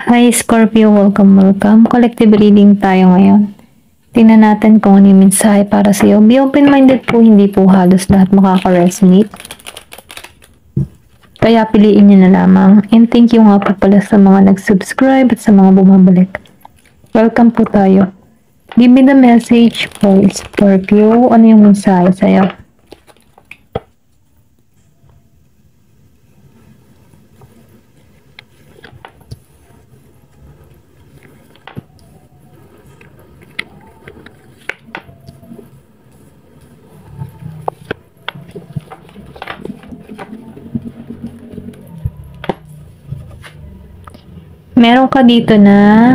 Hi Scorpio, welcome. Collective reading tayo ngayon. Tingnan natin kung ano yung mensahe para sa iyo. Be open-minded po, hindi po halos lahat makaka-resonate. Kaya piliin nyo na lamang. And thank you nga po pala sa mga nag-subscribe at sa mga bumabalik. Welcome po tayo. Give me the message for Scorpio. Ano yung mensahe sa iyo? Meron ka dito na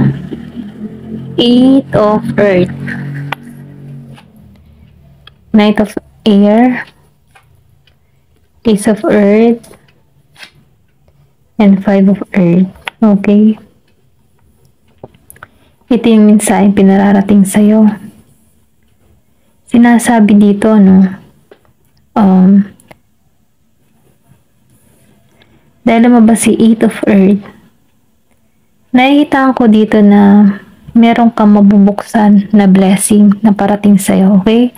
8 of Earth, Knight of Air, Ace of Earth, and 5 of Earth. Okay? Ito yung mensahe pinararating sa'yo. Sinasabi dito, no? Dahil lumabas si 8 of Earth, nakikita ko dito na meron kang mabubuksan na blessing na parating sa'yo, okay?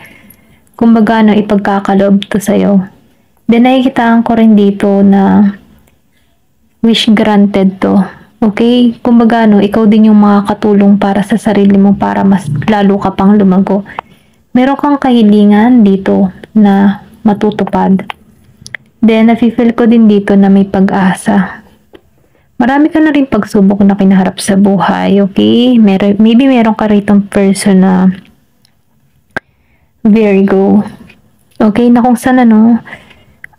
Kumbaga, no, ipagkakaloob to sa'yo. Then, nakikita ko rin dito na wish granted to, okay? Kumbaga, no, ikaw din yung makakatulong para sa sarili mo para mas lalo ka pang lumago. Meron kang kahilingan dito na matutupad. Then, nafe-feel ko din dito na may pag-asa. Marami ka na rin pagsubok na kinaharap sa buhay, okay? Maybe meron ka ritong person na Virgo. Okay, na kung saan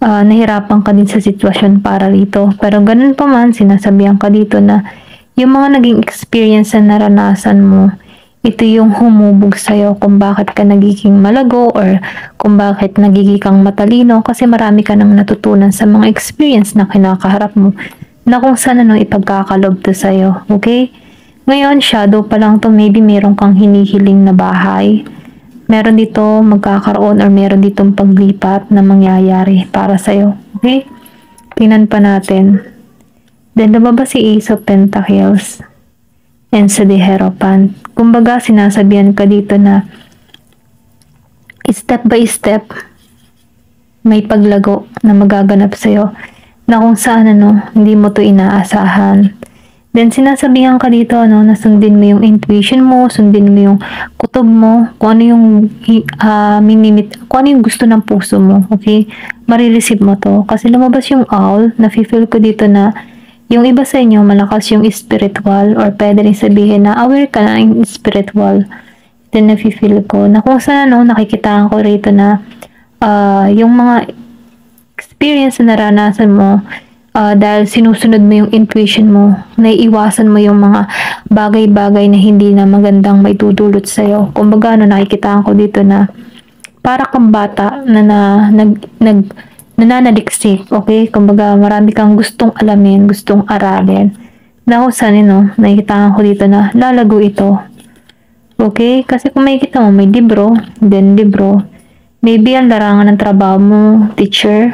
nahirapan ka din sa sitwasyon para rito. Pero ganun pa man, sinasabihan ka dito na yung mga naging experience na naranasan mo, ito yung humubog sa'yo kung bakit ka nagiging malago or kung bakit nagiging kang matalino kasi marami ka nang natutunan sa mga experience na kinakaharap mo na kung saan ipagkakalob to sa'yo, okay? Ngayon, shadow pa lang to, maybe meron kang hinihiling na bahay. Meron dito magkakaroon or meron ditong paglipat na mangyayari para sa'yo, okay? Tingnan pa natin. Then, lumabas si Ace of Pentacles and sa The Hierophant. Kumbaga, sinasabihan ka dito na step by step may paglago na magaganap sa'yo na kung saan hindi mo to inaasahan. Then sinasabihan ka dito na sundin mo yung intuition mo, sundin mo yung kutob mo, kung ano yung kung ano yung gusto ng puso mo, okay? Marireceive mo to. Kasi lumabas yung owl, nafe-feel ko dito na yung iba sa inyo malakas yung spiritual or pwede rin sabihin na aware ka na yung spiritual. Then nafe-feel ko na kung saan nakikitaan ko rito na yung mga experience na naranasan mo dahil sinusunod mo yung intuition mo, naiiwasan mo yung mga bagay-bagay na hindi na magandang may dudulot sa'yo. Kumbaga, nakikitaan ko dito na para kang bata na nananaliksik, okay? Kumbaga, marami kang gustong alamin, gustong aralin. Na kung saan, nakikitaan ko dito na lalago ito. Okay? Kasi kung makikita mo, may libro, then libro. Maybe ang larangan ng trabaho mo, teacher,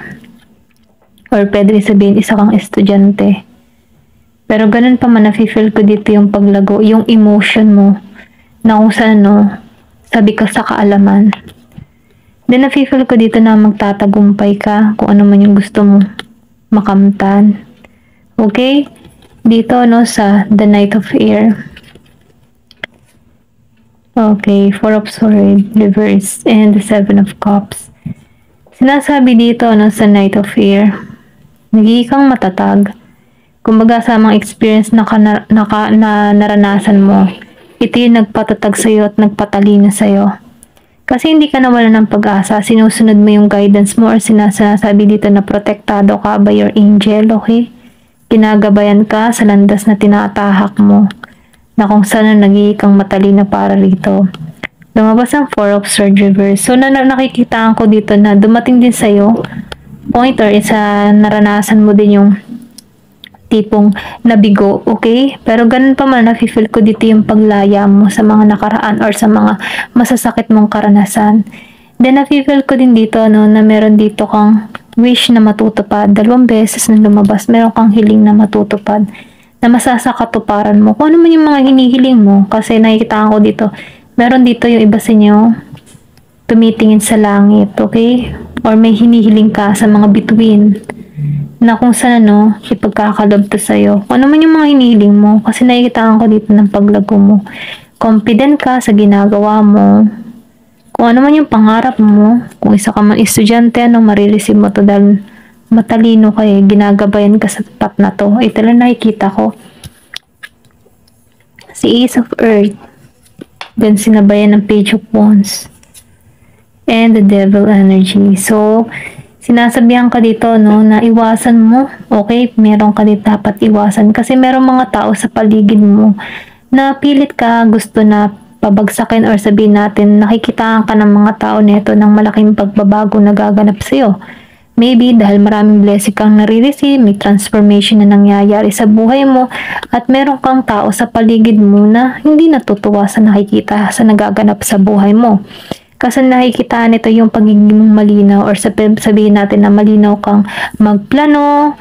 or pwede rin sabihin isa kang estudyante. Pero ganun pa man, nafe-feel ko dito yung paglago, yung emotion mo, na kung saan, sabi ka sa kaalaman. Then nafe-feel ko dito na magtatagumpay ka, kung ano man yung gusto mo makamtan. Okay? Dito, sa The Knight of Air. Okay, 4 of Swords, reverse, and the 7 of Cups. Sinasabi dito, sa Knight of Air, nagiging kang matatag. Kumbaga sa mga experience na naranasan mo, ito yung nagpatatag sa'yo at nagpatalino sa'yo. Kasi hindi ka nawala ng pag-asa, sinusunod mo yung guidance mo or sinasabi dito na protektado ka by your angel, okay? Kinagabayan ka sa landas na tinatahak mo, na kung saan nagiging kang matalino para rito. Lumabas ang 4 of Swords reverse. So, nakikita ko dito na dumating din sa'yo point or isa naranasan mo din yung tipong nabigo, okay? Pero ganun pa man, nafe-feel ko dito yung paglaya mo sa mga nakaraan or sa mga masasakit mong karanasan. Then, nafe-feel ko din dito, na meron dito kang wish na matutupad. 2 beses na lumabas, meron kang hiling na matutupad. na masasakatuparan mo. Kung ano man yung mga hinihiling mo, kasi nakikita ko dito, meron dito yung iba sa inyo, tumitingin sa langit, okay? Or may hinihiling ka sa mga bituin, na kung saan ipagkakalob to sa'yo. Kung ano man yung mga hinihiling mo, kasi nakikita ko dito ng paglago mo. Confident ka sa ginagawa mo. Kung ano man yung pangarap mo, kung isa ka man estudyante, marireceive mo to dahil matalino ka ginagabayan ka sa path na to. Ito lang nakikita ko. Si Ace of Earth, then sinabayan ng Page of Wands, and the Devil energy. So, sinasabihan ka dito, na iwasan mo, okay? Meron ka dito dapat iwasan kasi meron mga tao sa paligid mo na pilit ka gusto na pabagsakin or sabihin natin, nakikitaan ka ng mga tao nito ng malaking pagbabago na gaganap sa'yo. Maybe dahil maraming blessing kang nare-receive, may transformation na nangyayari sa buhay mo, at meron kang tao sa paligid mo na hindi natutuwa sa nakikita sa nagaganap sa buhay mo. Kasi nakikita nito yung pagiging malinaw, or sabihin natin na malinaw kang magplano.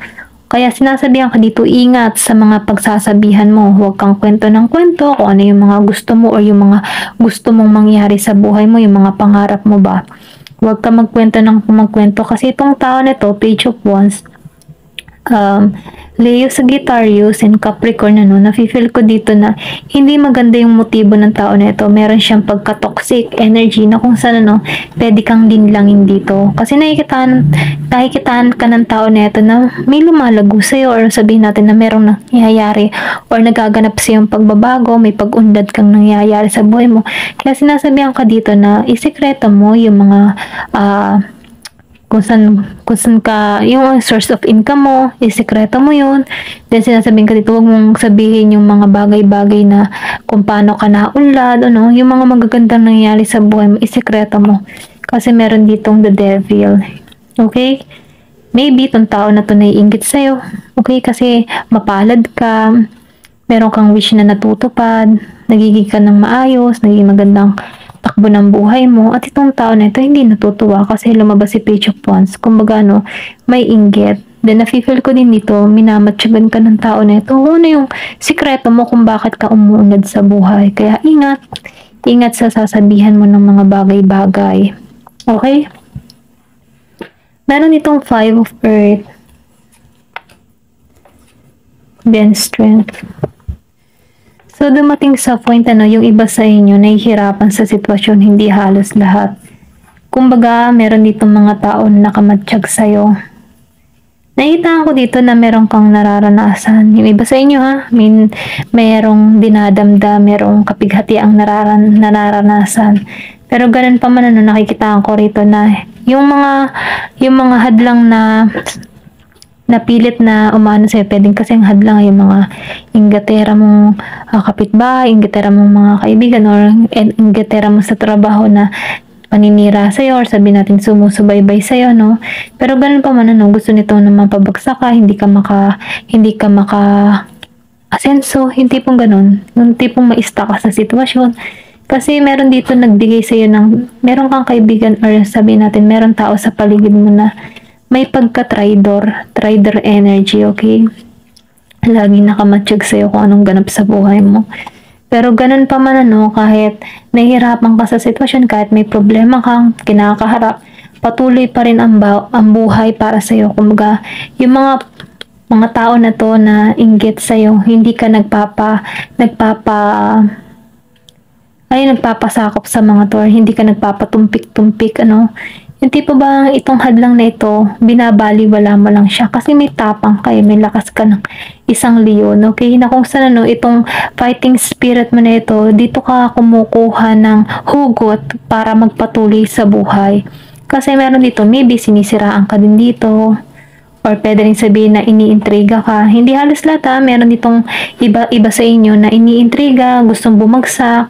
Kaya sinasabihan ka dito, ingat sa mga pagsasabihan mo. Huwag kang kwento ng kwento kung ano yung mga gusto mo or yung mga gusto mong mangyari sa buhay mo, yung mga pangarap mo ba. Huwag ka magkwento kasi itong tao nito, Page of Wands, Leo Sagittarius and Capricorn, nafe-feel ko dito na hindi maganda yung motibo ng tao na ito. Meron siyang pagka-toxic energy na kung saan pwede kang linlangin dito. Kasi nakikitaan ka ng tao na ito na may lumalago sa'yo, or sabihin natin na merong nangyayari or nagaganap sa'yo yung pagbabago, may pag-unlad kang nangyayari sa buhay mo. Kaya sinasabihan ka dito na isikreto mo yung mga kung saan ka, yung source of income mo, isikreto mo yun. Then sinasabihin ka dito, huwag mong sabihin yung mga bagay-bagay na kung paano ka naunlad, yung mga magagandang nangyayari sa buhay mo, isikreto mo. Kasi meron ditong the devil. Okay? Maybe itong tao na to naiinggit sa'yo. Okay? Kasi mapalad ka, meron kang wish na natutupad, nagiging ka ng maayos, nagiging magandang takbo ng buhay mo, at itong tao na ito hindi natutuwa kasi lumabas si Page of Wands. Kumbaga may inggit. Then nafe-feel ko din dito, minamatsyagan ka ng tao na ito. Ano yung sikreto mo kung bakit ka umuunlad sa buhay. Kaya ingat sa sasabihan mo ng mga bagay-bagay. Okay? Meron itong Five of Earth, then Strength. So, dumating sa point, yung iba sa inyo, nahihirapan sa sitwasyon, hindi halos lahat. Kumbaga, meron dito mga tao na nakamatsyag sa'yo. Nakita ko dito na meron kang nararanasan. Yung iba sa inyo, merong dinadamda, merong kapighatiang nararanasan. Pero ganun pa man, nakikita ko rito na yung mga hadlang na napilit na umano sa'yo, pwedeng kasing hadlang yung mga inggatera mong kapitbahay, inggatera mong mga kaibigan, or inggatera mo sa trabaho na paninira sa'yo, or sabi natin sumusubaybay sa'yo, Pero ganun pa man, gusto nito na mapabagsak ka, hindi ka maka asenso, hindi pong ganun. Yung tipong maista ka sa sitwasyon. Kasi meron dito nagbigay sa'yo meron kang kaibigan, or sabi natin, meron tao sa paligid mo na may pagka-trader energy, okay? Laging nakamatsyag sa'yo kung anong ganap sa buhay mo. Pero ganun pa man, kahit nahihirapan ka sa sitwasyon, kahit may problema kang kinakaharap, patuloy pa rin ang buhay para sa'yo. Kumbaga, yung mga tao na to na inggit sa'yo, hindi ka nagpapasakop sa mga to, hindi ka nagpapatumpik-tumpik, Yung tipo ba itong hadlang na ito, binabaliwala mo lang siya kasi may tapang kayo, may lakas ka ng isang leon, okay? Na kung saan itong fighting spirit mo na ito, dito ka kumukuha ng hugot para magpatuloy sa buhay. Kasi meron dito, maybe sinisiraan ka din dito, or pwede rin sabihin na iniintriga ka. Hindi halos lahat, meron ditong iba sa inyo na iniintriga, gustong bumagsak,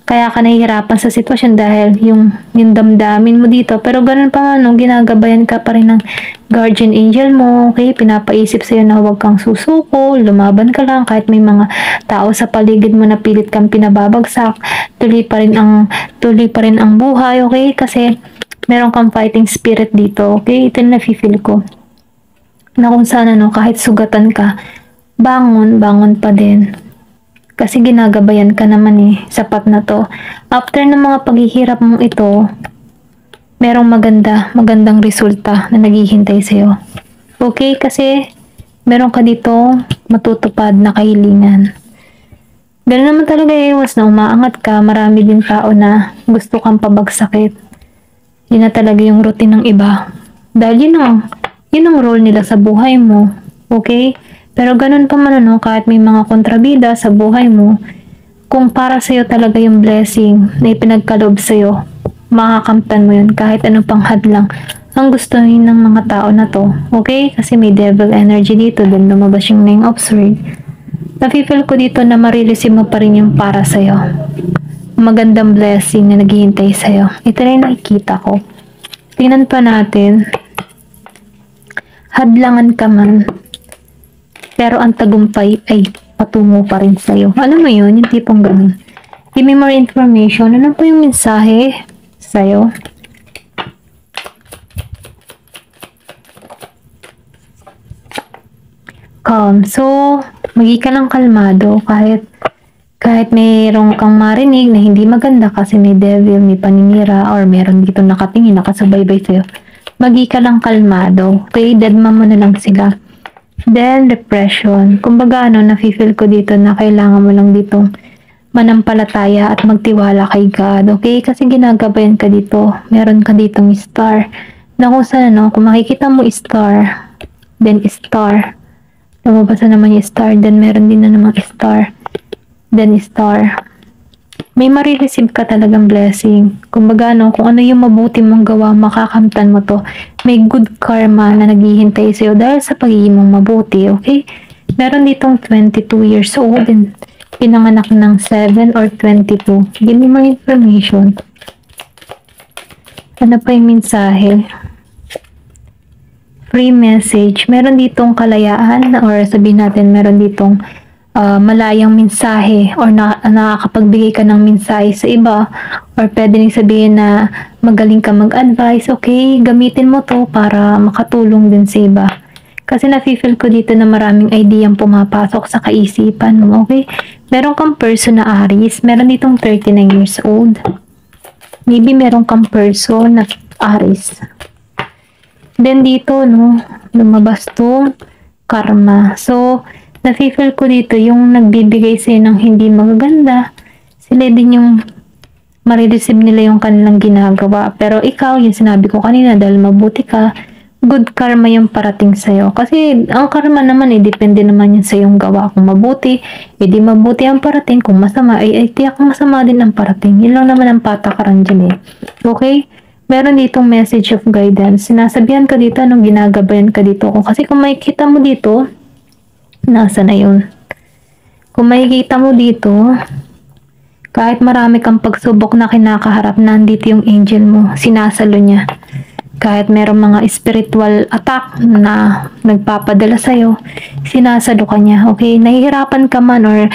kaya ka nahihirapan sa sitwasyon dahil yung damdamin mo dito. Pero ganun pa nga, ginagabayan ka pa rin ng guardian angel mo, okay? Pinapaisip sa'yo na huwag kang susuko, lumaban ka lang, kahit may mga tao sa paligid mo na pilit kang pinababagsak, tuloy pa rin ang buhay, okay? Kasi meron kang fighting spirit dito, okay? Ito na nafe-feel ko. Na kung saan, kahit sugatan ka, bangon, bangon pa din. Kasi ginagabayan ka naman eh, sapat na to. After ng mga paghihirap mong ito, merong magandang resulta na naghihintay sa'yo. Okay, kasi meron ka dito matutupad na kahilingan. Ganun naman talaga eh, once na umaangat ka, marami din tao na gusto kang pabagsakin. Yun na talaga yung routine ng iba. Dahil yun ang role nila sa buhay mo. Okay? Pero ganun pa man ano, kahit may mga kontrabida sa buhay mo, kung para sa'yo talaga yung blessing na ipinagkaloob sa'yo, makakamtan mo yun kahit anong pang hadlang ang gustuhin ng mga tao na to. Okay? Kasi may devil energy dito, then lumabas yung 9 of Swords. Nafe-feel ko dito na marireceive mo pa rin yung para sa'yo. Magandang blessing na naghihintay sa'yo. Ito na yung nakikita ko. Tingnan pa natin. Hadlangan ka man, pero ang tagumpay ay patungo pa rin sa'yo. Alam mo yun? Yung tipong ganun. Give me more information. Ano po yung mensahe sa'yo? Calm. So, maging ka lang kalmado kahit mayroong kang marinig na hindi maganda kasi may devil, may paninira, or meron dito nakatingin, nakasubaybay sa'yo. Maging ka lang kalmado. Okay? Dadma mo na lang sila. Then, depression. Kumbaga, nafe-feel ko dito na kailangan mo lang ditong manampalataya at magtiwala kay God. Okay? Kasi ginagabayan ka dito. Meron ka ditong star. Na kung saan, kung makikita mo star, then star. Lumabas na naman yung star, then meron din na namang star. Then star. May marireceive ka talagang blessing. Kumbaga, kung ano yung mabuti mong gawa, makakamtan mo to. May good karma na naghihintay sa'yo dahil sa pagiging mong mabuti, okay? Meron ditong 22 years old and pinanganak ng 7 or 22. Give me more information. Ano pa yung mensahe? Free message. Meron ditong kalayaan or sabihin natin meron ditong malayang mensahe or nakakapagbigay ka ng mensahe sa iba or pwede rin sabihin na magaling ka mag-advise, okay, gamitin mo to para makatulong din sa iba. Kasi nafe-feel ko dito na maraming ideyang pumapasok sa kaisipan mo, okay? Meron kang person na Aries, meron ditong 39 years old. Maybe meron kang person na Aries. Then dito, lumabas to karma. So, nafe-feel ko dito yung nagbibigay sa'yo ng hindi magaganda, sila din yung marireceive nila yung kanilang ginagawa. Pero ikaw, yung sinabi ko kanina, dahil mabuti ka, good karma yung parating sa'yo. Kasi ang karma naman, depende naman yun sa yung gawa. Kung mabuti, di mabuti ang parating. Kung masama, tiyak masama din ang parating. Yun lang naman ang patakaran dyan Okay? Meron ditong message of guidance. Sinasabihan ka dito, ginagabayan ka dito. Kasi kung makikita mo dito, nasa na yun? Kung makikita mo dito, kahit marami kang pagsubok na kinakaharap, nandito yung angel mo, sinasalo niya. Kahit merong mga spiritual attack na nagpapadala sa'yo, sinasalo ka niya. Okay? Nahihirapan ka man or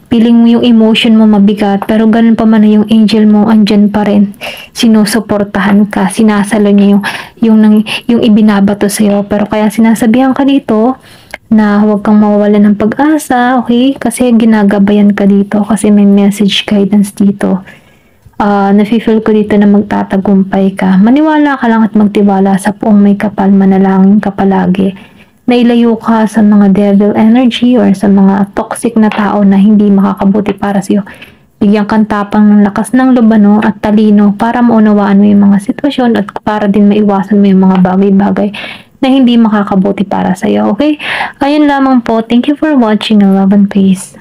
feeling mo yung emotion mo mabigat, pero ganun pa man yung angel mo, andyan pa rin. Sinusuportahan ka, sinasalo niya yung ibinabato sa'yo. Pero kaya sinasabihan ka dito, na huwag kang mawawalan ng pag-asa, okay? Kasi ginagabayan ka dito, kasi may message guidance dito. Nafe-feel ko dito na magtatagumpay ka. Maniwala ka lang at magtiwala sa Poong May Kapal, manalangin ka palagi. Nailayo ka sa mga devil energy or sa mga toxic na tao na hindi makakabuti para sa'yo. Bigyan kang tapang ng lakas ng loob at talino para maunawaan mo yung mga sitwasyon at para din maiwasan mo yung mga bagay-bagay na hindi makakabuti para sa'yo, okay? Ayun lamang po. Thank you for watching. Love and peace.